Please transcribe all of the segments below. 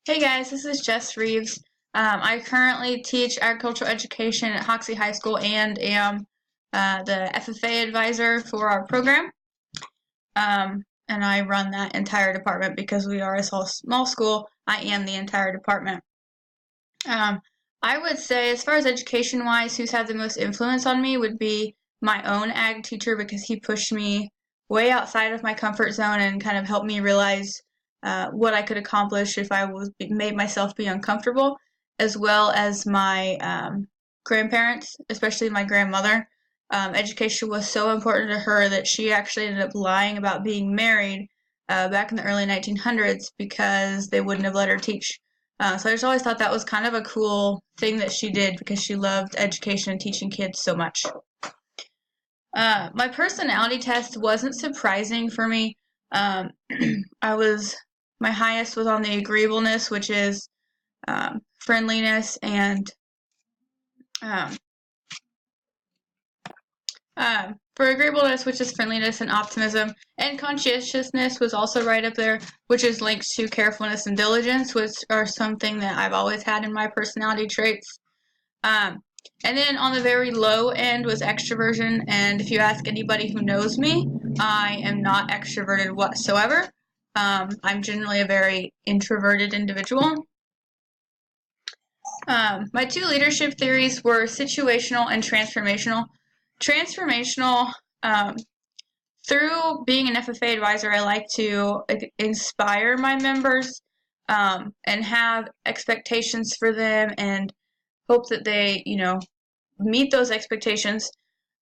Hey guys, this is Jess Reeves. I currently teach agricultural education at Hoxie High School and am the FFA advisor for our program. And I run that entire department because we are a small school. I am the entire department. Um, I would say, as far as education wise, who's had the most influence on me would be my own ag teacher because he pushed me way outside of my comfort zone and kind of helped me realize what I could accomplish if I made myself be uncomfortable, as well as my grandparents, especially my grandmother. Education was so important to her that she actually ended up lying about being married back in the early 1900s because they wouldn't have let her teach. So I just always thought that was kind of a cool thing that she did because she loved education and teaching kids so much. My personality test wasn't surprising for me. Um, my highest was on the agreeableness, which is friendliness and um, for agreeableness, which is friendliness and optimism, and conscientiousness was also right up there, which is linked to carefulness and diligence, which are something that I've always had in my personality traits. Um, and then on the very low end was extroversion, and if you ask anybody who knows me, I am not extroverted whatsoever. I'm generally a very introverted individual. My two leadership theories were situational and transformational. Transformational, through being an FFA advisor, I like to inspire my members and have expectations for them and hope that they, meet those expectations.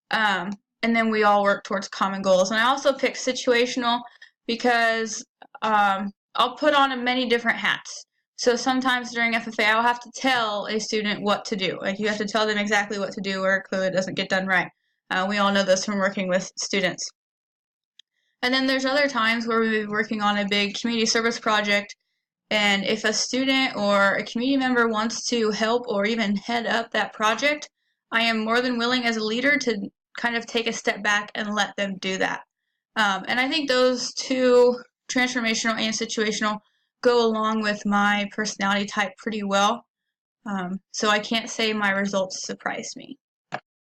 And then we all work towards common goals. And I also pick situational because I'll put on many different hats. So sometimes during FFA, I'll have to tell a student what to do. Like you have to tell them exactly what to do or it clearly doesn't get done right. We all know this from working with students. And then there's other times where we'll be working on a big community service project, and if a student or a community member wants to help or even head up that project, I am more than willing as a leader to kind of take a step back and let them do that. And I think those two, transformational and situational, go along with my personality type pretty well. So I can't say my results surprised me.